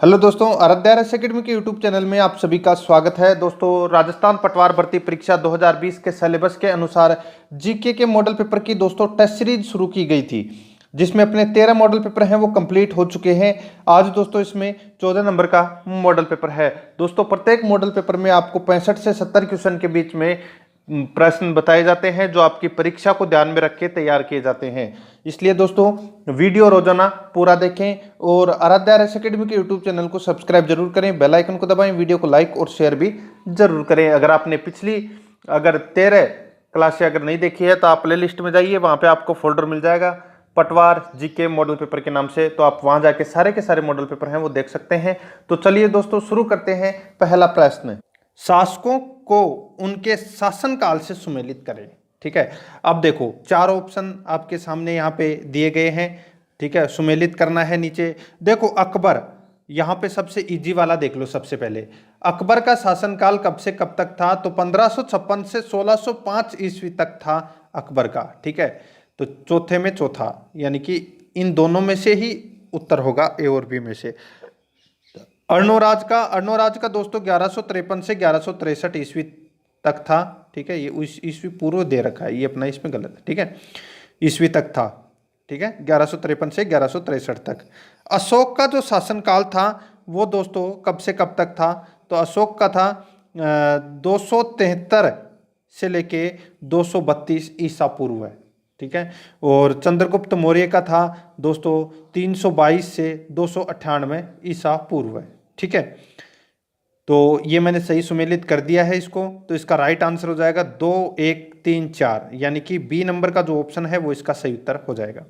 Hello दोस्तों, आराध्या रस academy के यूट्यूब चैनल में आप सभी का स्वागत है। दोस्तों, राजस्थान पटवार भर्ती परीक्षा 2020 के सिलेबस के अनुसार जीके के मॉडल पेपर की दोस्तों टेस्ट सीरीज शुरू की गई थी, जिसमें अपने 13 मॉडल पेपर हैं वो कंप्लीट हो चुके हैं। आज दोस्तों इसमें 14 नंबर का मॉडल पेपर है। दोस्तों, प्रत्येक मॉडल पेपर में आपको 65 से 70 क्वेश्चन के बीच में प्रश्न बताए जाते हैं, जो आपकी परीक्षा को ध्यान में रख के तैयार किए जाते हैं। इसलिए दोस्तों वीडियो रोजाना पूरा देखें और आराध्या रस अकेडमी के यूट्यूब चैनल को सब्सक्राइब जरूर करें, बेल आइकन को दबाएं, वीडियो को लाइक और शेयर भी जरूर करें। अगर आपने पिछली 13 क्लासें अगर नहीं देखी है तो आप प्ले लिस्ट में जाइए, वहां पे आपको फोल्डर मिल जाएगा पटवार जीके मॉडल पेपर के नाम से, तो आप वहां जाके सारे के सारे मॉडल पेपर हैं वो देख सकते हैं। तो चलिए दोस्तों शुरू करते हैं। पहला प्रश्न, शासकों को उनके शासनकाल से सुमेलित करें। ठीक है, अब देखो चार ऑप्शन आपके सामने यहाँ पे दिए गए हैं। ठीक है, सुमेलित करना है। नीचे देखो अकबर, यहाँ पे सबसे इजी वाला देख लो। सबसे पहले अकबर का शासनकाल कब से कब तक था, तो 1556 से 1605 ईस्वी तक था अकबर का। ठीक है, तो चौथे में चौथा, यानी कि इन दोनों में से ही उत्तर होगा, ए और बी में से। अर्णोराज का दोस्तों 1153 से 1163 ईस्वी तक था। ठीक है, ये उस ईस्वी पूर्व दे रखा है, ये अपना इसमें गलत है। ठीक है, ईस्वी तक था। ठीक है, 1153 से 1163 तक। अशोक का जो शासनकाल था वो दोस्तों कब से कब तक था, तो अशोक का था 273 से लेके 232 ईसा पूर्व है। ठीक है, और चंद्रगुप्त मौर्य का था दोस्तों 322 से 298 ईसा पूर्व है। ठीक है, तो ये मैंने सही सुमेलित कर दिया है इसको। तो इसका राइट आंसर हो जाएगा 2, 1, 3, 4, यानी कि बी नंबर का जो ऑप्शन है वो इसका सही उत्तर हो जाएगा।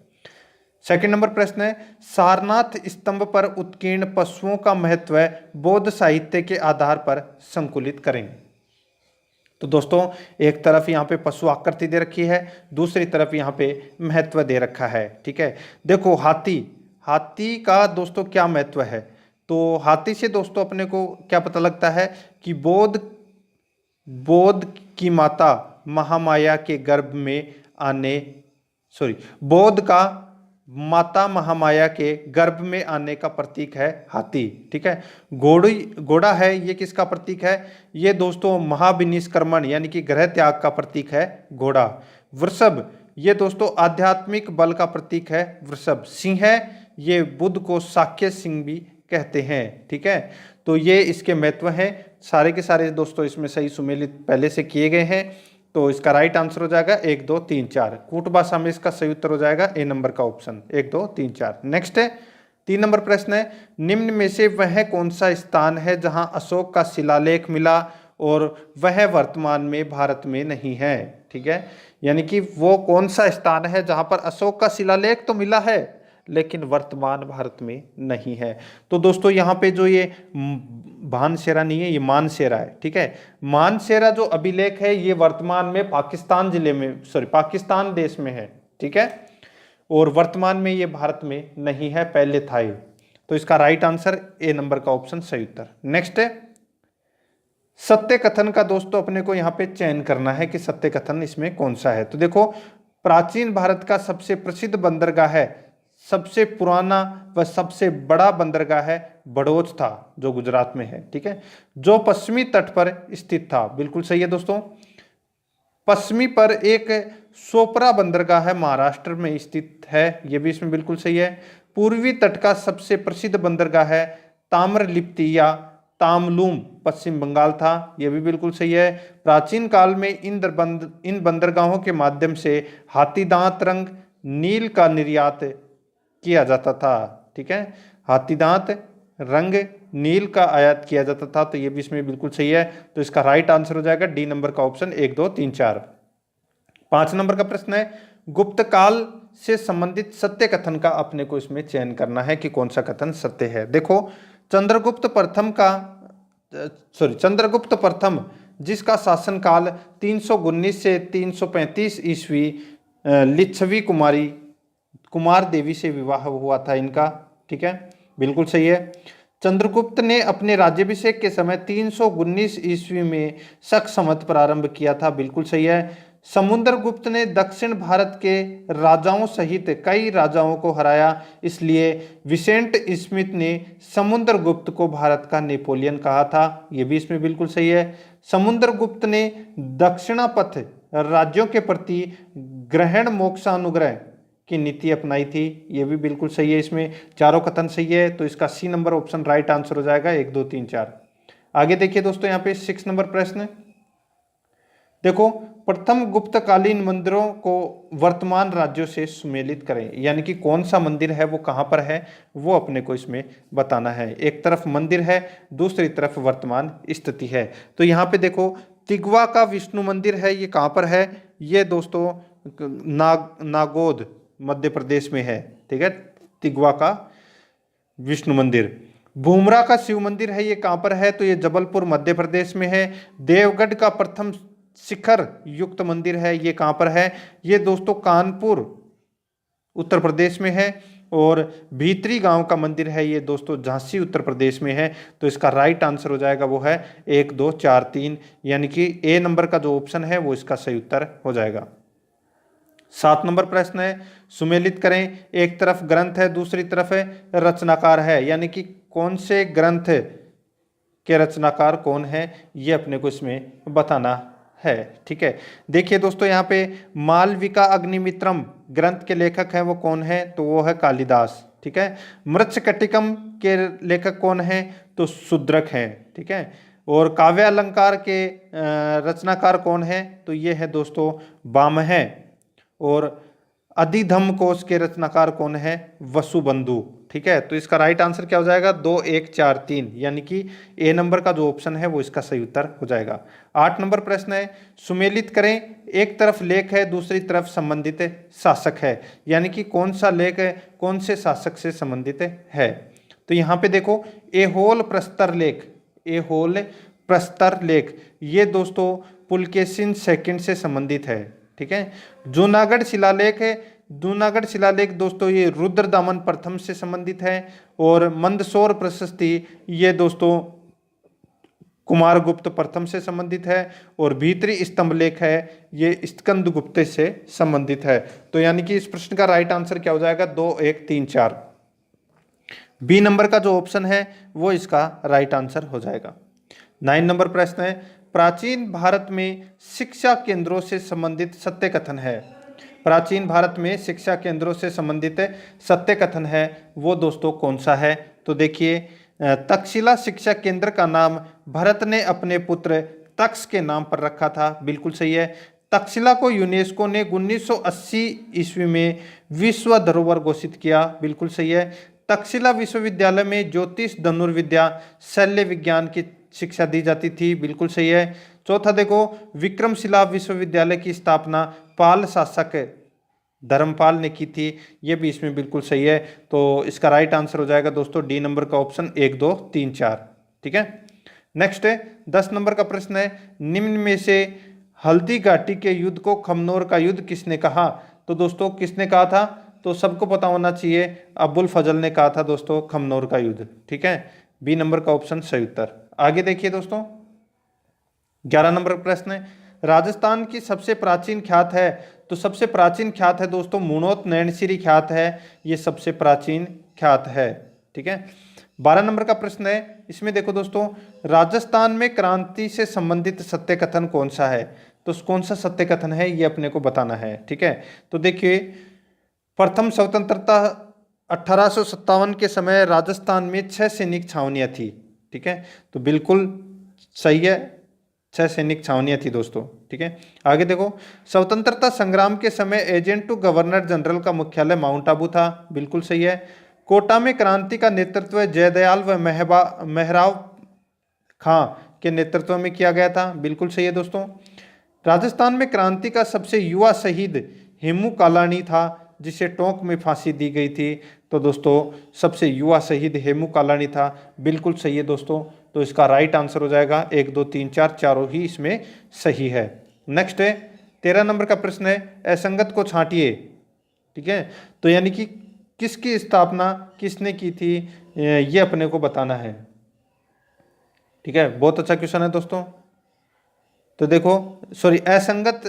सेकंड नंबर प्रश्न है, सारनाथ स्तंभ पर उत्कीर्ण पशुओं का महत्व बौद्ध साहित्य के आधार पर संकुलित करें। तो दोस्तों एक तरफ यहाँ पे पशु आकृति दे रखी है, दूसरी तरफ यहाँ पे महत्व दे रखा है। ठीक है, देखो हाथी का दोस्तों क्या महत्व है, तो हाथी से दोस्तों अपने को क्या पता लगता है कि बौद्ध की माता महामाया के गर्भ में आने बौद्ध का माता महामाया के गर्भ में आने का प्रतीक है हाथी। ठीक है, घोड़ा है, ये किसका प्रतीक है, ये दोस्तों महाविनिष्क्रमण यानी कि ग्रह त्याग का प्रतीक है घोड़ा। वृषभ, ये दोस्तों आध्यात्मिक बल का प्रतीक है वृषभ। सिंह है, ये बुद्ध को शाक्य सिंह भी कहते हैं। ठीक है, तो ये इसके महत्व हैं। सारे के सारे दोस्तों इसमें सही सुमेलित पहले से किए गए हैं, तो इसका राइट आंसर हो जाएगा 1, 2, 3, 4। कूट भाषा में इसका सही उत्तर हो जाएगा ए नंबर का ऑप्शन 1, 2, 3, 4। नेक्स्ट है 3 नंबर प्रश्न है, निम्न में से वह कौन सा स्थान है जहां अशोक का शिलालेख मिला और वह वर्तमान में भारत में नहीं है। ठीक है, यानी कि वो कौन सा स्थान है जहां पर अशोक का शिलालेख तो मिला है लेकिन वर्तमान भारत में नहीं है। तो दोस्तों यहाँ पे जो ये भानसेरा नहीं है, ये मानसेरा है। ठीक है, मानसेरा जो अभिलेख है ये वर्तमान में पाकिस्तान देश में है। ठीक है, और वर्तमान में ये भारत में नहीं है, पहले था ये। तो इसका राइट आंसर ए नंबर का ऑप्शन सही उत्तर। नेक्स्ट है सत्य कथन का दोस्तों अपने को यहाँ पे चयन करना है कि सत्य कथन इसमें कौन सा है। तो देखो प्राचीन भारत का सबसे प्रसिद्ध बंदरगाह है, सबसे पुराना व सबसे बड़ा बंदरगाह है बड़ौच था, जो गुजरात में है। ठीक है, जो पश्चिमी तट पर स्थित था, बिल्कुल सही है दोस्तों। पश्चिमी पर एक सोपरा बंदरगाह है, महाराष्ट्र में स्थित है, यह भी इसमें बिल्कुल सही है। पूर्वी तट का सबसे प्रसिद्ध बंदरगाह है ताम्रलिप्ति या तामलूम, पश्चिम बंगाल था, यह भी बिल्कुल सही है। प्राचीन काल में इन बंदरगाहों के माध्यम से हाथीदांत रंग नील का निर्यात किया जाता था। ठीक है, हाथीदांत रंग नील का आयात किया जाता था, तो ये भी इसमें बिल्कुल सही है। तो इसका राइट आंसर हो जाएगा डी नंबर का ऑप्शन 1, 2, 3, 4। 5 नंबर का प्रश्न है, गुप्त काल से संबंधित सत्य कथन का अपने को इसमें चयन करना है कि कौन सा कथन सत्य है। देखो चंद्रगुप्त प्रथम जिसका शासनकाल 319 से 335 ईस्वी लिच्छवी कुमार देवी से विवाह हुआ था इनका। ठीक है, बिल्कुल सही है। चंद्रगुप्त ने अपने राज्याभिषेक के समय 319 ईस्वी में शक संवत प्रारंभ किया था, बिल्कुल सही है। समुद्रगुप्त ने दक्षिण भारत के राजाओं सहित कई राजाओं को हराया, इसलिए विसेंट स्मिथ ने समुद्रगुप्त को भारत का नेपोलियन कहा था। यह भी इसमें बिल्कुल सही है। समुद्रगुप्त ने दक्षिणापथ राज्यों के प्रति ग्रहण मोक्षानुग्रह की नीति अपनाई थी। यह भी बिल्कुल सही है। इसमें चारों कथन सही है, तो इसका C number option right answer हो जाएगा। 1 2 3 4। आगे देखिए दोस्तों, यहाँ पे 6 नंबर प्रश्न देखो, प्रथम गुप्तकालीन मंदिरों को वर्तमान राज्यों से सुमेलित करें। यानी कि कौन सा मंदिर है, वो कहाँ पर है, वो अपने को इसमें बताना है। एक तरफ मंदिर है, दूसरी तरफ वर्तमान स्थिति है। तो यहाँ पे देखो, तिगवा का विष्णु मंदिर है, ये कहाँ पर है, ये दोस्तों नागौद मध्य प्रदेश में है। ठीक है, तिगवा का विष्णु मंदिर। भूमरा का शिव मंदिर है, ये कहाँ पर है, तो ये जबलपुर मध्य प्रदेश में है। देवगढ़ का प्रथम शिखर युक्त मंदिर है, ये कहाँ पर है, ये दोस्तों कानपुर उत्तर प्रदेश में है। और भीतरी गांव का मंदिर है, ये दोस्तों झांसी उत्तर प्रदेश में है। तो इसका राइट आंसर हो जाएगा वो है 1 2 4 3, यानी कि ए नंबर का जो ऑप्शन है वो इसका सही उत्तर हो जाएगा। 7 नंबर प्रश्न है, सुमेलित करें। एक तरफ ग्रंथ है, दूसरी तरफ है रचनाकार है, यानी कि कौन से ग्रंथ के रचनाकार कौन है, ये अपने को इसमें बताना है। ठीक है, देखिए दोस्तों, यहाँ पे मालविका अग्निमित्रम ग्रंथ के लेखक हैं, वो कौन है, तो वो है कालिदास। ठीक है, मृच्छकटिकम के लेखक कौन है, तो शूद्रक हैं। ठीक है, और काव्य अलंकार के रचनाकार कौन है, तो ये है दोस्तों बामह। और अधिधम कोश के रचनाकार कौन है, वसुबंधु। ठीक है, तो इसका राइट आंसर क्या हो जाएगा, 2 1 4 3, यानी कि ए नंबर का जो ऑप्शन है वो इसका सही उत्तर हो जाएगा। 8 नंबर प्रश्न है, सुमेलित करें। एक तरफ लेख है, दूसरी तरफ संबंधित शासक है, यानी कि कौन सा लेख है, कौन से शासक से संबंधित है। तो यहाँ पे देखो, एहोल प्रस्तर लेख, एहोल प्रस्तर लेख, ये दोस्तों पुलकेशिन सेकंड से संबंधित है। ठीक है, जूनागढ़ शिलालेख है, जूनागढ़ शिलालेख दोस्तों ये रुद्रदामन प्रथम से संबंधित है। और मंदसौर प्रशस्ति ये दोस्तों कुमारगुप्त प्रथम से संबंधित है। और भीतरी स्तंभ लेख है, ये स्कंदगुप्त से संबंधित है। तो यानी कि इस प्रश्न का राइट आंसर क्या हो जाएगा, 2 1 3 4। बी नंबर का जो ऑप्शन है वो इसका राइट आंसर हो जाएगा। 9 नंबर प्रश्न है, प्राचीन भारत में शिक्षा केंद्रों से संबंधित सत्य कथन है। प्राचीन भारत में शिक्षा केंद्रों से संबंधित सत्य कथन है, वो दोस्तों कौन सा है, तो देखिए, तक्षशिला शिक्षा केंद्र का नाम भरत ने अपने पुत्र तक्ष के नाम पर रखा था। बिल्कुल सही है। तक्षशिला को यूनेस्को ने 1980 ईस्वी में विश्व धरोहर घोषित किया। बिल्कुल सही है। तक्षशिला विश्वविद्यालय में ज्योतिष, धनुर्विद्या, शल्य विज्ञान की शिक्षा दी जाती थी। बिल्कुल सही है। चौथा देखो, विक्रमशिला विश्वविद्यालय की स्थापना पाल शासक धर्मपाल ने की थी। ये भी इसमें बिल्कुल सही है। तो इसका राइट आंसर हो जाएगा दोस्तों डी नंबर का ऑप्शन 1 2 3 4। ठीक है, नेक्स्ट है 10 नंबर का प्रश्न है, निम्न में से हल्दी घाटी के युद्ध को खमनोर का युद्ध किसने कहा। तो दोस्तों किसने कहा था, तो सबको पता होना चाहिए, अबुल फजल ने कहा था दोस्तों खमनोर का युद्ध। ठीक है, बी नंबर का ऑप्शन सही उत्तर। आगे देखिए दोस्तों, 11 नंबर प्रश्न है, राजस्थान की सबसे प्राचीन ख्यात है। तो सबसे प्राचीन ख्यात है दोस्तों मुणोत नैनसिरी ख्यात है, ये सबसे प्राचीन ख्यात है। ठीक है, 12 नंबर का प्रश्न है, इसमें देखो दोस्तों, राजस्थान में क्रांति से संबंधित सत्य कथन कौन सा है। तो कौन सा सत्य कथन है ये अपने को बताना है। ठीक है, तो देखिए, प्रथम स्वतंत्रता 1857 के समय राजस्थान में 6 सैनिक छावनियां थी। ठीक है, तो बिल्कुल सही है, 6 सैनिक छावनियां थी दोस्तों। ठीक है, आगे देखो, स्वतंत्रता संग्राम के समय एजेंट टू गवर्नर जनरल का मुख्यालय माउंट आबू था। बिल्कुल सही है। कोटा में क्रांति का नेतृत्व जयदयाल व मेहराव खां के नेतृत्व में किया गया था। बिल्कुल सही है दोस्तों। राजस्थान में क्रांति का सबसे युवा शहीद हेमू कालानी था, जिसे टोंक में फांसी दी गई थी। तो दोस्तों सबसे युवा शहीद हेमू कालानी था। बिल्कुल सही है दोस्तों। तो इसका राइट आंसर हो जाएगा 1 2 3 4, चारों ही इसमें सही है। नेक्स्ट है 13 नंबर का प्रश्न है, असंगत को छांटिए। ठीक है, तो यानी कि किसकी स्थापना किसने की थी, ये अपने को बताना है। ठीक है, बहुत अच्छा क्वेश्चन है दोस्तों। तो देखो, असंगत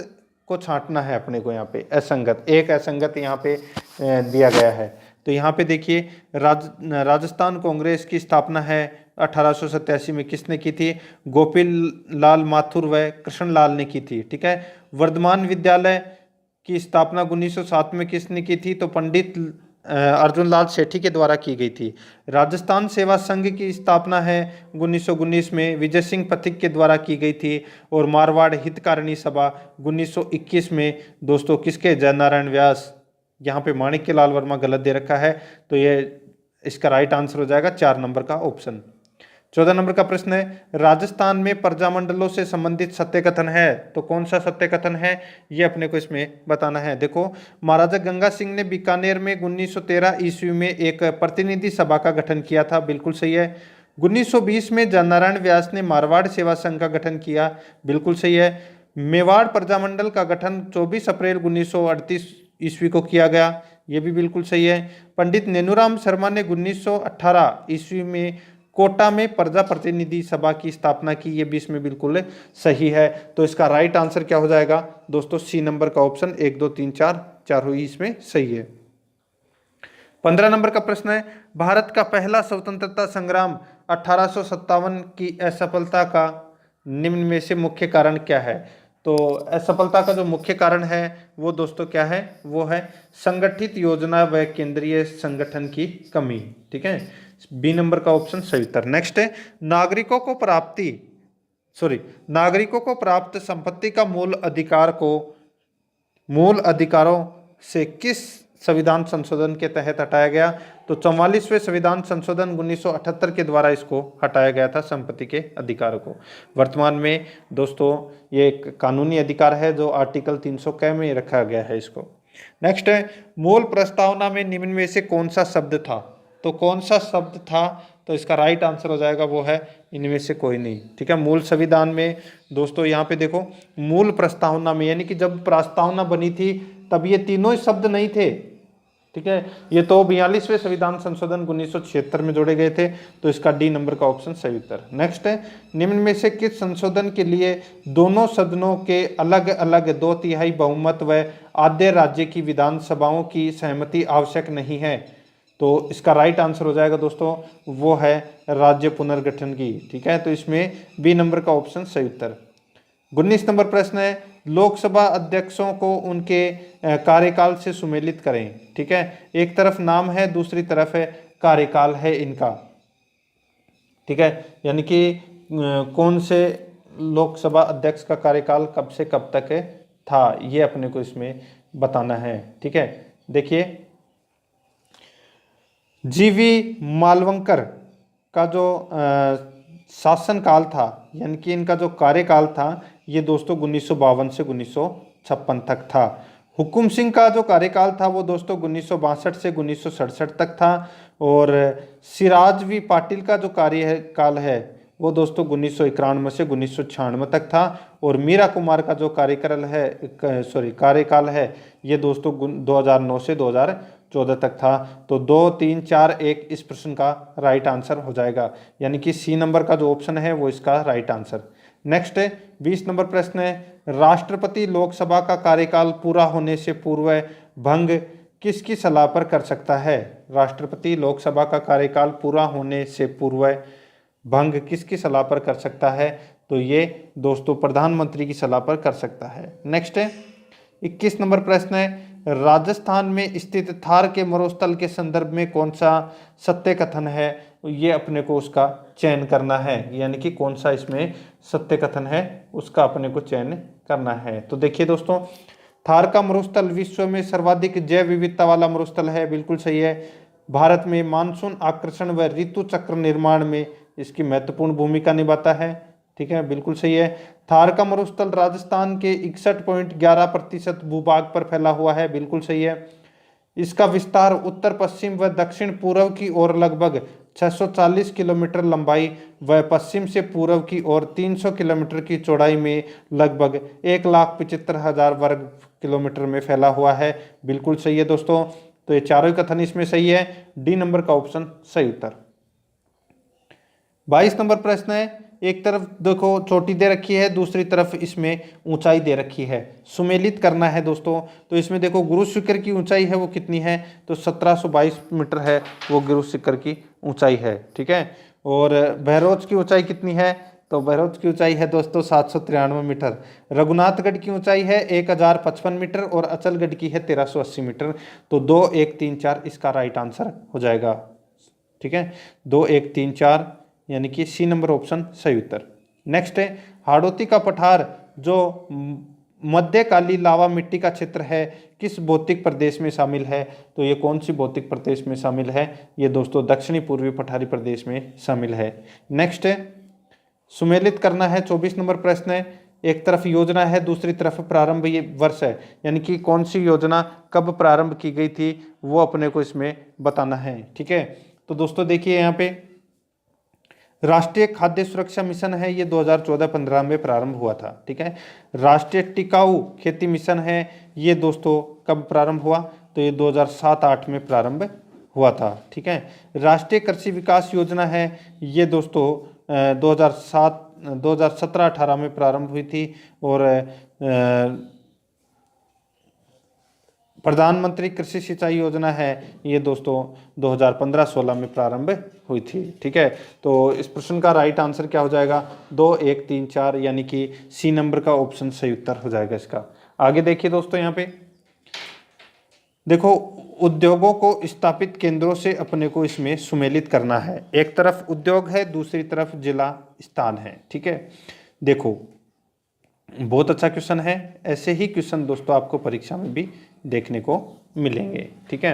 को छांटना है अपने को। यहाँ पे असंगत, एक असंगत यहाँ पे दिया गया है। तो यहाँ पे देखिए राजस्थान कांग्रेस की स्थापना है 1887 में किसने की थी? गोपाल लाल माथुर व कृष्णलाल ने की थी। ठीक है। वर्धमान विद्यालय की स्थापना 1907 में किसने की थी? तो पंडित अर्जुन लाल सेठी के द्वारा की गई थी। राजस्थान सेवा संघ की स्थापना है 1919 में विजय सिंह पथिक के द्वारा की गई थी। और मारवाड़ हितकारिणी सभा 1921 में दोस्तों किसके? जयनारायण व्यास। यहाँ पे माणिक्य लाल वर्मा गलत दे रखा है, तो ये इसका राइट आंसर हो जाएगा 4 नंबर का ऑप्शन। 14 नंबर का प्रश्न है, राजस्थान में प्रजामंडलों से संबंधित सत्य कथन है, तो कौन सा सत्य कथन है ये अपने को इसमें बताना है। देखो, महाराजा गंगा सिंह ने बीकानेर में 1913 ईस्वी में एक प्रतिनिधि सभा का गठन किया था, बिल्कुल सही है। 1920 में जयनारायण व्यास ने मारवाड़ सेवा संघ का गठन किया, बिल्कुल सही है। मेवाड़ प्रजामंडल का गठन 24 अप्रैल 1938 ईस्वी को किया गया, ये भी बिल्कुल सही है। पंडित नेनूराम शर्मा ने 1918 ईस्वी में कोटा में प्रजा प्रतिनिधि सभा की स्थापना की, ये भी इसमें बिल्कुल सही है। तो इसका राइट आंसर क्या हो जाएगा दोस्तों? सी नंबर का ऑप्शन 1 2 3 4 चारों ही इसमें सही है। 15 नंबर का प्रश्न है, भारत का पहला स्वतंत्रता संग्राम 1857 की असफलता का निम्न में से मुख्य कारण क्या है? तो असफलता का जो मुख्य कारण है वो दोस्तों क्या है? वो है संगठित योजना व केंद्रीय संगठन की कमी। ठीक है, बी नंबर का ऑप्शन सही उत्तर। नेक्स्ट है, नागरिकों को प्राप्त संपत्ति का मूल अधिकारों से किस संविधान संशोधन के तहत हटाया गया? तो 44वें संविधान संशोधन 1978 के द्वारा इसको हटाया गया था, संपत्ति के अधिकारों को। वर्तमान में दोस्तों ये एक कानूनी अधिकार है जो आर्टिकल 300 क में रखा गया है इसको। नेक्स्ट है, मूल प्रस्तावना में निम्न में से कौन सा शब्द था? तो कौन सा शब्द था? तो इसका राइट आंसर हो जाएगा वो है इनमें से कोई नहीं। ठीक है, मूल संविधान में दोस्तों यहाँ पे देखो, मूल प्रस्तावना में यानी कि जब प्रस्तावना बनी थी तब ये तीनों ही शब्द नहीं थे। ठीक है, ये तो 42वें संविधान संशोधन 1976 में जोड़े गए थे, तो इसका डी नंबर का ऑप्शन सही उत्तर। नेक्स्ट है, निम्न में से किस संशोधन के लिए दोनों सदनों के अलग अलग 2/3 बहुमत व आधे राज्य की विधानसभाओं की सहमति आवश्यक नहीं है? तो इसका राइट आंसर हो जाएगा दोस्तों वो है राज्य पुनर्गठन की। ठीक है, तो इसमें बी नंबर का ऑप्शन सही उत्तर। 19 नंबर प्रश्न है, लोकसभा अध्यक्षों को उनके कार्यकाल से सुमेलित करें। ठीक है, एक तरफ नाम है, दूसरी तरफ है कार्यकाल है इनका। ठीक है, यानी कि कौन से लोकसभा अध्यक्ष का कार्यकाल कब से कब तक था, ये अपने को इसमें बताना है। ठीक है, देखिए जीवी मालवंकर का जो शासनकाल था यानी कि इनका जो कार्यकाल था ये दोस्तों 1952 से 1956 तक था। हुकुम सिंह का जो कार्यकाल था वो दोस्तों 1962 से 1967 तक था। और सिराज वी पाटिल का जो कार्यकाल है वो दोस्तों 1991 से 1996 तक था। और मीरा कुमार का जो कार्यकाल है ये दोस्तों 2009 से 2014 तक था। तो 2 3 4 1 इस प्रश्न का राइट आंसर हो जाएगा, यानी कि सी नंबर का जो ऑप्शन है वो इसका राइट आंसर। नेक्स्ट है 20 नंबर प्रश्न है, राष्ट्रपति लोकसभा का कार्यकाल पूरा होने से पूर्व भंग किसकी सलाह पर कर सकता है? राष्ट्रपति लोकसभा का कार्यकाल पूरा होने से पूर्व भंग किसकी सलाह पर कर सकता है? तो ये दोस्तों प्रधानमंत्री की सलाह पर कर सकता है। नेक्स्ट है 21 नंबर प्रश्न है, राजस्थान में स्थित थार के मरुस्थल के संदर्भ में कौन सा सत्य कथन है? ये अपने को उसका चयन करना है, यानी कि कौन सा इसमें सत्य कथन है उसका अपने को चयन करना है। तो देखिए दोस्तों, थार का मरुस्थल विश्व में सर्वाधिक जैव विविधता वाला मरुस्थल है, बिल्कुल सही है। भारत में मानसून आकर्षण व ऋतु चक्र निर्माण में इसकी महत्वपूर्ण भूमिका निभाता है। ठीक है, बिल्कुल सही है। थार का मरुस्थल राजस्थान के 61.11% भूभाग पर फैला हुआ है, बिल्कुल सही है। इसका विस्तार उत्तर पश्चिम व दक्षिण पूर्व की ओर लगभग 640 किलोमीटर लंबाई व पश्चिम से पूर्व की ओर 300 किलोमीटर की चौड़ाई में लगभग 1,75,000 वर्ग किलोमीटर में फैला हुआ है, बिल्कुल सही है दोस्तों। तो ये चारों कथन इसमें सही है, डी नंबर का ऑप्शन सही उत्तर। 22 नंबर प्रश्न है, एक तरफ देखो चोटी दे रखी है, दूसरी तरफ इसमें ऊंचाई दे रखी है। सुमेलित करना है दोस्तों, तो इसमें देखो गुरु शिखर की ऊंचाई है वो कितनी है, तो 1722 मीटर है वो गुरु शिखर की ऊंचाई है। ठीक है, और बहरोज की ऊंचाई कितनी है, तो बहरोज की ऊंचाई है दोस्तों 793 मीटर। रघुनाथगढ़ की ऊंचाई है 1055 मीटर और अचलगढ़ की है 1380 मीटर। तो 2 1 3 4 इसका राइट आंसर हो जाएगा। ठीक है, 2 1 3 4 यानी कि सी नंबर ऑप्शन सही उत्तर। नेक्स्ट है हाड़ौती का पठार जो मध्यकालीन लावा मिट्टी का क्षेत्र है किस भौतिक प्रदेश में शामिल है, तो ये कौन सी भौतिक प्रदेश में शामिल है, ये दोस्तों दक्षिणी पूर्वी पठारी प्रदेश में शामिल है। नेक्स्ट है सुमेलित करना है, 24 नंबर प्रश्न है। एक तरफ योजना है, दूसरी तरफ प्रारंभ ये वर्ष है, यानी कि कौन सी योजना कब प्रारंभ की गई थी वो अपने को इसमें बताना है। ठीक है, तो दोस्तों देखिए यहाँ पे राष्ट्रीय खाद्य सुरक्षा मिशन है, ये 2014-15 में प्रारंभ हुआ था। ठीक है, राष्ट्रीय टिकाऊ खेती मिशन है, ये दोस्तों कब प्रारंभ हुआ, तो ये 2007-8 में प्रारंभ हुआ था। ठीक है, राष्ट्रीय कृषि विकास योजना है, ये दोस्तों 2017-18 में प्रारंभ हुई थी। और प्रधानमंत्री कृषि सिंचाई योजना है, ये दोस्तों 2015-16 में प्रारंभ हुई थी। ठीक है, तो इस प्रश्न का राइट आंसर क्या हो जाएगा, 2 1 3 4 यानी कि सी नंबर का ऑप्शन सही उत्तर हो जाएगा इसका। आगे देखिए दोस्तों, यहाँ पे देखो उद्योगों को स्थापित केंद्रों से अपने को इसमें सुमेलित करना है। एक तरफ उद्योग है, दूसरी तरफ जिला स्थान है। ठीक है, देखो बहुत अच्छा क्वेश्चन है, ऐसे ही क्वेश्चन दोस्तों आपको परीक्षा में भी देखने को मिलेंगे। ठीक है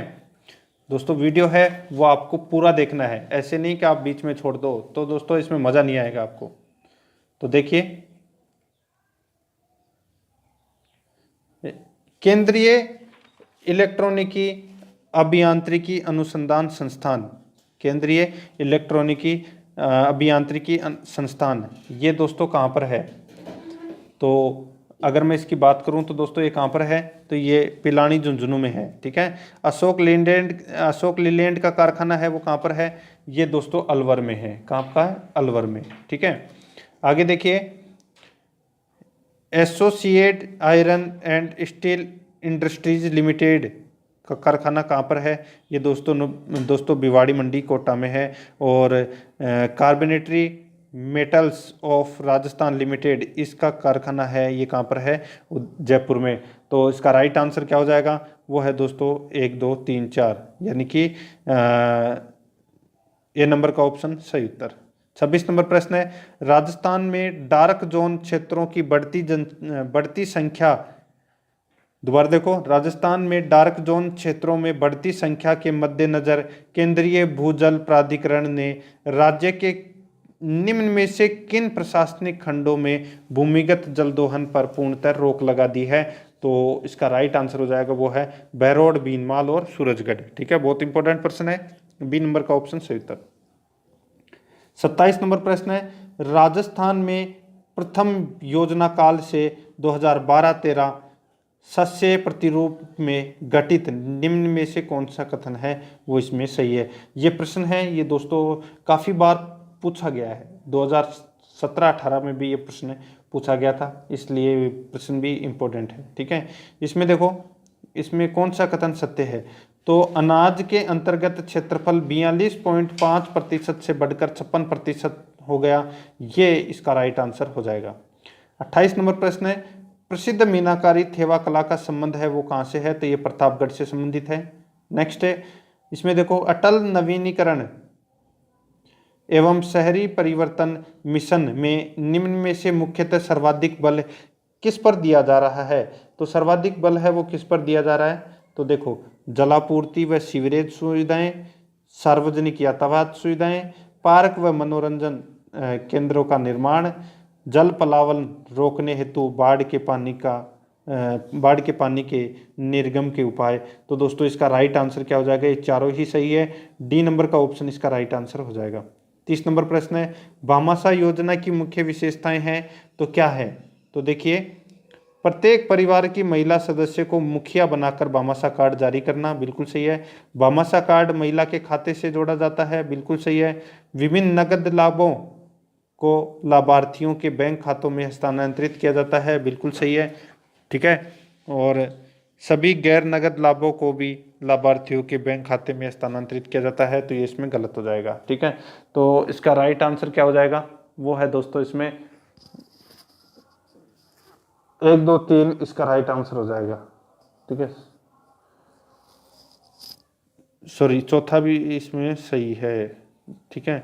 दोस्तों, वीडियो है वो आपको पूरा देखना है, ऐसे नहीं कि आप बीच में छोड़ दो, तो दोस्तों इसमें मजा नहीं आएगा आपको। तो देखिए केंद्रीय इलेक्ट्रॉनिकी अभियांत्रिकी अनुसंधान संस्थान, केंद्रीय इलेक्ट्रॉनिकी अभियांत्रिकी संस्थान, ये दोस्तों कहाँ पर है, तो अगर मैं इसकी बात करूं तो दोस्तों ये कहाँ पर है, तो ये पिलानी झुंझुनू में है। ठीक है, अशोक लीलैंड का कारखाना है वो कहाँ पर है, ये दोस्तों अलवर में है। कहाँ का है, अलवर में। ठीक है, आगे देखिए associate iron and steel industries limited का कारखाना कहाँ पर है, ये दोस्तों भिवाड़ी मंडी कोटा में है। और कार्बोनेटरी मेटल्स ऑफ राजस्थान लिमिटेड, इसका कारखाना है, ये कहाँ पर है, जयपुर में। तो इसका राइट आंसर क्या हो जाएगा, वो है दोस्तों 1 2 3 4 यानी कि ए नंबर का ऑप्शन सही उत्तर। 26 नंबर प्रश्न है राजस्थान में डार्क जोन क्षेत्रों की बढ़ती संख्या, दोबारा देखो, राजस्थान में डार्क जोन क्षेत्रों में बढ़ती संख्या के मद्देनजर केंद्रीय भूजल प्राधिकरण ने राज्य के निम्न में से किन प्रशासनिक खंडों में भूमिगत जल दोहन पर पूर्णतः रोक लगा दी है, तो इसका राइट आंसर हो जाएगा वो है बहरोड, बीनमाल और सूरजगढ़। ठीक है, बहुत इंपॉर्टेंट प्रश्न है, बी नंबर का ऑप्शन सही उत्तर। 27 नंबर प्रश्न है राजस्थान में प्रथम योजना काल से 2012-13 सस्य प्रतिरूप में गठित निम्न में से कौन सा कथन है वो इसमें सही है। ये प्रश्न है, ये दोस्तों काफ़ी बार पूछा गया है, 2017-18 में भी ये प्रश्न पूछा गया था, इसलिए प्रश्न भी इम्पोर्टेंट है। ठीक है, इसमें देखो इसमें कौन सा कथन सत्य है, तो अनाज के अंतर्गत क्षेत्रफल 42.5% से बढ़कर 56% हो गया, ये इसका राइट आंसर हो जाएगा। 28 नंबर प्रश्न है प्रसिद्ध मीनाकारी थेवा कला का संबंध है वो कहाँ से है, तो ये प्रतापगढ़ से संबंधित है। नेक्स्ट है इसमें देखो अटल नवीनीकरण एवं शहरी परिवर्तन मिशन में निम्न में से मुख्यतः सर्वाधिक बल किस पर दिया जा रहा है, तो सर्वाधिक बल है वो किस पर दिया जा रहा है, तो देखो जलापूर्ति व सीवरेज सुविधाएं, सार्वजनिक यातायात सुविधाएं, पार्क व मनोरंजन केंद्रों का निर्माण, जल पलावन रोकने हेतु बाढ़ के पानी के निर्गम के उपाय। तो दोस्तों इसका राइट आंसर क्या हो जाएगा, ये चारों ही सही है, डी नंबर का ऑप्शन इसका राइट आंसर हो जाएगा। 30 नंबर प्रश्न है भामाशाह योजना की मुख्य विशेषताएं हैं तो क्या है, तो देखिए प्रत्येक परिवार की महिला सदस्य को मुखिया बनाकर भामाशाह कार्ड जारी करना, बिल्कुल सही है। भामाशाह कार्ड महिला के खाते से जोड़ा जाता है, बिल्कुल सही है। विभिन्न नगद लाभों को लाभार्थियों के बैंक खातों में हस्तांतरित किया जाता है, बिल्कुल सही है। ठीक है, और सभी गैर नगद लाभों को भी लाभार्थियों के बैंक खाते में हस्तांतरित किया जाता है, तो ये इसमें गलत हो जाएगा। ठीक है, तो इसका राइट आंसर क्या हो जाएगा, वो है दोस्तों इसमें 1 2 3 इसका राइट आंसर हो जाएगा। ठीक है, सॉरी चौथा भी इसमें सही है। ठीक है,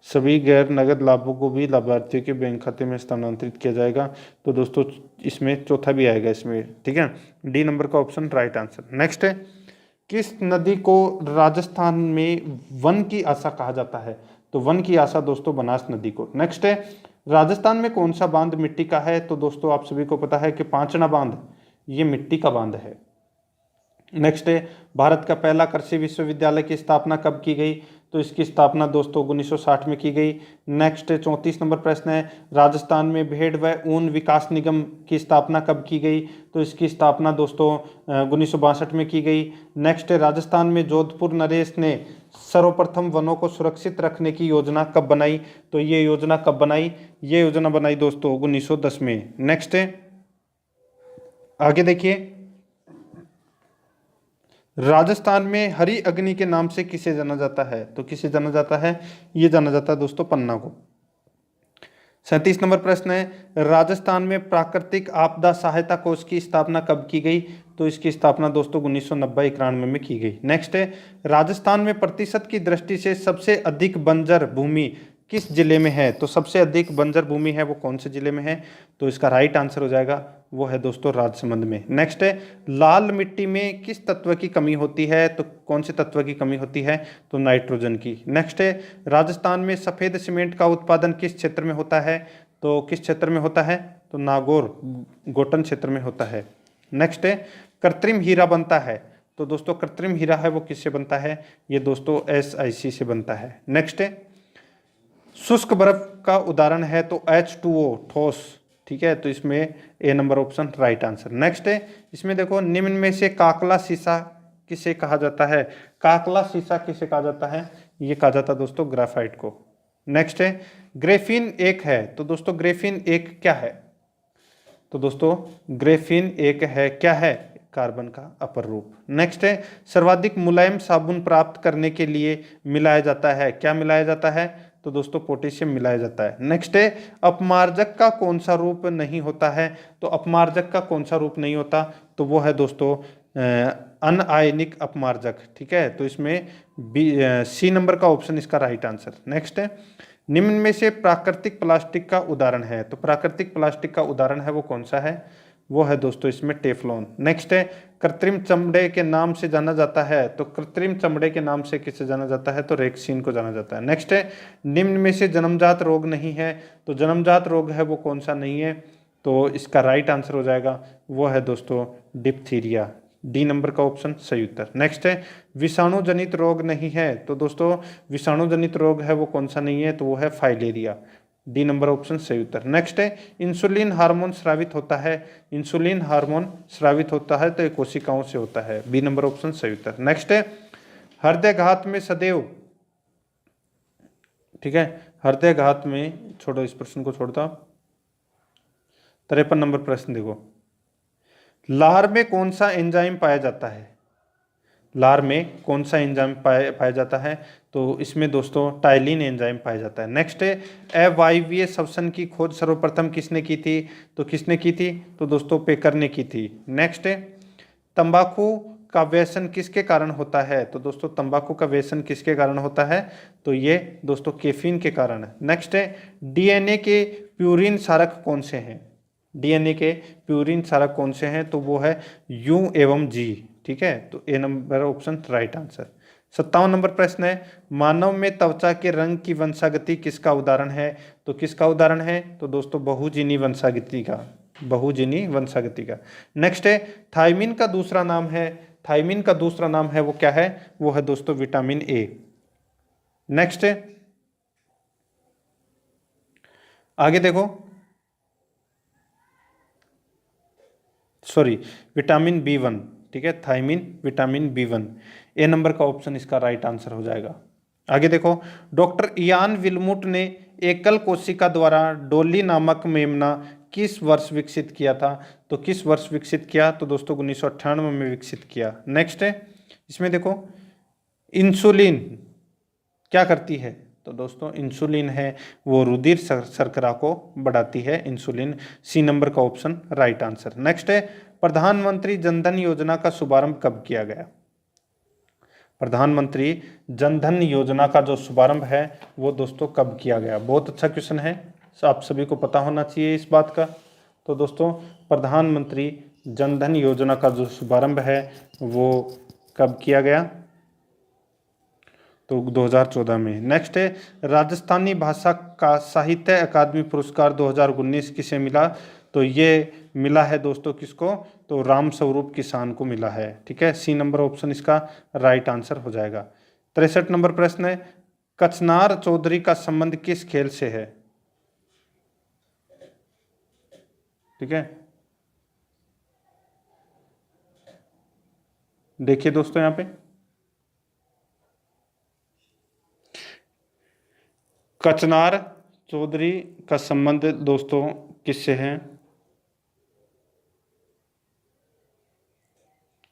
सभी गैर नगद लाभों को भी लाभार्थियों के बैंक खाते में स्थानांतरित किया जाएगा, तो दोस्तों इसमें चौथा भी आएगा इसमें। ठीक है, डी नंबर का ऑप्शन राइट आंसर। नेक्स्ट है, किस नदी को राजस्थान में वन की आशा कहा जाता है, तो वन की आशा दोस्तों बनास नदी को। नेक्स्ट है, राजस्थान में कौन सा बांध मिट्टी का है, तो दोस्तों आप सभी को पता है कि पांचना बांध ये मिट्टी का बांध है। नेक्स्ट है, भारत का पहला कृषि विश्वविद्यालय की स्थापना कब की गई, तो इसकी स्थापना दोस्तों 1960 में की गई। नेक्स्ट 34 नंबर प्रश्न है, राजस्थान में भेड़ व ऊन विकास निगम की स्थापना कब की गई, तो इसकी स्थापना दोस्तों 1962 में की गई। नेक्स्ट है, राजस्थान में जोधपुर नरेश ने सर्वप्रथम वनों को सुरक्षित रखने की योजना कब बनाई, तो ये योजना कब बनाई, ये योजना बनाई दोस्तों 1910 में। नेक्स्ट है, आगे देखिए, राजस्थान में हरी अग्नि के नाम से किसे जाना जाता है, तो किसे जाना जाता है, ये जाना जाता है दोस्तों पन्ना को। 37 नंबर प्रश्न है, राजस्थान में प्राकृतिक आपदा सहायता कोष की स्थापना कब की गई, तो इसकी स्थापना दोस्तों 1990-91 में की गई। नेक्स्ट है, राजस्थान में प्रतिशत की दृष्टि से सबसे अधिक बंजर भूमि किस जिले में है, तो सबसे अधिक बंजर भूमि है वो कौन से जिले में है, तो इसका राइट आंसर हो जाएगा वो है दोस्तों राजसमंद में। नेक्स्ट है, लाल मिट्टी में किस तत्व की कमी होती है, तो कौन से तत्व की कमी होती है, तो नाइट्रोजन की। नेक्स्ट है, राजस्थान में सफेद सीमेंट का उत्पादन किस क्षेत्र में होता है, तो किस क्षेत्र में होता है, तो नागौर गोटन क्षेत्र में होता है। नेक्स्ट है, कृत्रिम हीरा बनता है, तो दोस्तों कृत्रिम हीरा है वो किससे बनता है, ये दोस्तों SiC से बनता है। नेक्स्ट है, शुष्क बर्फ का उदाहरण है तो H2O ठोस। ठीक है, तो इसमें A number option right answer. Next है, इसमें देखो निम्न में से काकला शीशा किसे कहा जाता है, काकला शीशा किसे कहा जाता है, ये कहा जाता है दोस्तों ग्रेफाइट को। नेक्स्ट है, ग्रेफीन एक है, तो दोस्तों ग्रेफीन एक क्या है, तो दोस्तों ग्रेफीन एक है क्या है, कार्बन का अपर रूप। नेक्स्ट है, सर्वाधिक मुलायम साबुन प्राप्त करने के लिए मिलाया जाता है, क्या मिलाया जाता है, तो दोस्तों पोटेशियम मिलाया जाता है। नेक्स्ट है, अपमार्जक का कौन सा रूप नहीं होता है, तो अपमार्जक का कौन सा रूप नहीं होता, तो वो है दोस्तों अनआयनिक अपमार्जक। ठीक है, तो इसमें सी नंबर का ऑप्शन इसका राइट आंसर। नेक्स्ट है, निम्न में से प्राकृतिक प्लास्टिक का उदाहरण है, तो प्राकृतिक प्लास्टिक का उदाहरण है वो कौन सा है, वो है दोस्तों इसमें टेफ्लॉन। नेक्स्ट है, कृत्रिम चमड़े के नाम से जाना जाता है, तो कृत्रिम चमड़े के नाम से किसे जाना जाता है, तो रेक्सीन को जाना जाता है। नेक्स्ट है, निम्न में से जन्मजात रोग नहीं है, तो जन्मजात रोग है वो कौन सा नहीं है, तो इसका राइट आंसर हो जाएगा वो है दोस्तों डिप्थीरिया, डी नंबर का ऑप्शन सही उत्तर। नेक्स्ट है, विषाणु जनित रोग नहीं है, तो दोस्तों विषाणु जनित रोग है वो कौन सा नहीं है, तो वो है फाइलेरिया, डी नंबर ऑप्शन सही उत्तर। नेक्स्ट है, इंसुलिन हार्मोन स्रावित होता है, इंसुलिन हार्मोन स्रावित होता है तो ये कोशिकाओं से होता है, बी नंबर ऑप्शन सही उत्तर। नेक्स्ट है, हृदयघात में सदैव, ठीक है, हृदयघात में, छोड़ो इस प्रश्न को छोड़ता, 53 नंबर प्रश्न देखो, लार में कौन सा एंजाइम पाया जाता है, लार में कौन सा एंजाइम पाया जाता है, तो इसमें दोस्तों टाइलिन एंजाइम पाया जाता है। नेक्स्ट है, अवायवीय श्वसन की खोज सर्वप्रथम किसने की थी, तो किसने की थी, तो दोस्तों पेकर ने की थी। नेक्स्ट है, तंबाकू का व्यसन किसके कारण होता है, तो दोस्तों तंबाकू का व्यसन किसके कारण होता है, तो ये दोस्तों कैफीन के कारण है। नेक्स्ट है, डीएनए के प्यूरिन क्षारक कौन से हैं, डीएनए के प्यूरिन क्षारक कौन से हैं, तो वो है U एवं G। ठीक है, तो A number option right answer. 57 number प्रश्न है, मानव में त्वचा के रंग की वंशागति किसका उदाहरण है, तो किसका उदाहरण है, तो दोस्तों बहुजीनी वंशागति का, बहुजीनी वंशागति का। नेक्स्ट है, थायमिन का दूसरा नाम है, थायमिन का दूसरा नाम है वो क्या है, वो है दोस्तों विटामिन ए। नेक्स्ट है, आगे देखो, सॉरी विटामिन B1, ठीक है, थायमिन विटामिन B1, ए नंबर का ऑप्शन इसका राइट आंसर हो जाएगा। आगे देखो, डॉक्टर इयान विलमुट ने एकल कोशिका द्वारा डोली नामक मेमना किस वर्ष विकसित किया था? तो किस वर्ष विकसित किया? तो दोस्तों 1998 में विकसित किया। नेक्स्ट है, इसमें देखो इंसुलिन क्या करती है? तो दोस्तों इंसुलिन है वो रुधिर शर्करा को बढ़ाती है, इंसुलिन। सी नंबर का ऑप्शन राइट आंसर। नेक्स्ट है, प्रधानमंत्री जनधन योजना का शुभारंभ कब किया गया? प्रधानमंत्री जनधन योजना का जो शुभारंभ है वो दोस्तों कब किया गया? बहुत अच्छा क्वेश्चन है, आप सभी को पता होना चाहिए इस बात का। तो दोस्तों प्रधानमंत्री जनधन योजना का जो शुभारंभ है वो कब किया गया? तो 2014 में। नेक्स्ट है, राजस्थानी भाषा का साहित्य अकादमी पुरस्कार 2019 किसे मिला? तो ये मिला है दोस्तों किसको? तो राम स्वरूप किसान को मिला है। ठीक है, सी नंबर ऑप्शन इसका राइट आंसर हो जाएगा। 63 नंबर प्रश्न है, कचनार चौधरी का संबंध किस खेल से है? ठीक है, देखिए दोस्तों यहां पे कचनार चौधरी का संबंध दोस्तों किससे है?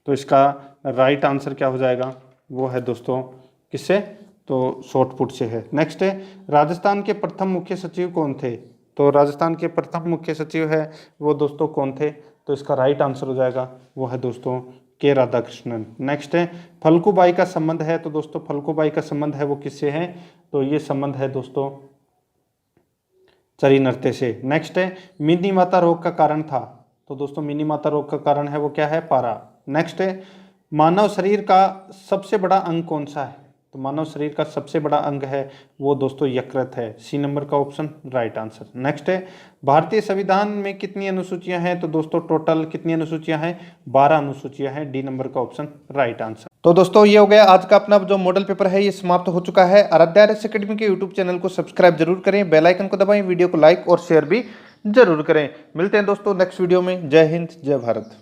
तो इसका राइट आंसर क्या हो जाएगा? वो है दोस्तों किससे? तो शॉर्टपुट से है। नेक्स्ट है, राजस्थान के प्रथम मुख्य सचिव कौन थे? तो राजस्थान के प्रथम मुख्य सचिव है वो दोस्तों कौन थे? तो इसका राइट आंसर हो जाएगा वो है दोस्तों के राधाकृष्णन। नेक्स्ट है, फल्गुबाई का संबंध है। तो दोस्तों फल्गुबाई का संबंध है वो किससे है? तो ये संबंध है दोस्तों चरी नृत्य से। नेक्स्ट है, मिनी माता रोग का कारण था। तो दोस्तों मिनी माता रोग का कारण है वो क्या है? पारा। नेक्स्ट है, मानव शरीर का सबसे बड़ा अंग कौन सा है? तो मानव शरीर का सबसे बड़ा अंग है वो दोस्तों यकृत है। सी नंबर का ऑप्शन राइट आंसर। नेक्स्ट है, भारतीय संविधान में कितनी अनुसूचियां हैं? तो दोस्तों टोटल कितनी अनुसूचियां हैं? 12 अनुसूचियां हैं। डी नंबर का ऑप्शन राइट आंसर। तो दोस्तों ये हो गया आज का अपना जो मॉडल पेपर है, ये समाप्त हो चुका है। आराध्या आर्यस अकेडमी के यूट्यूब चैनल को सब्सक्राइब जरूर करें, बेल आइकन को दबाएं, वीडियो को लाइक और शेयर भी जरूर करें। मिलते हैं दोस्तों नेक्स्ट वीडियो में। जय हिंद, जय भारत।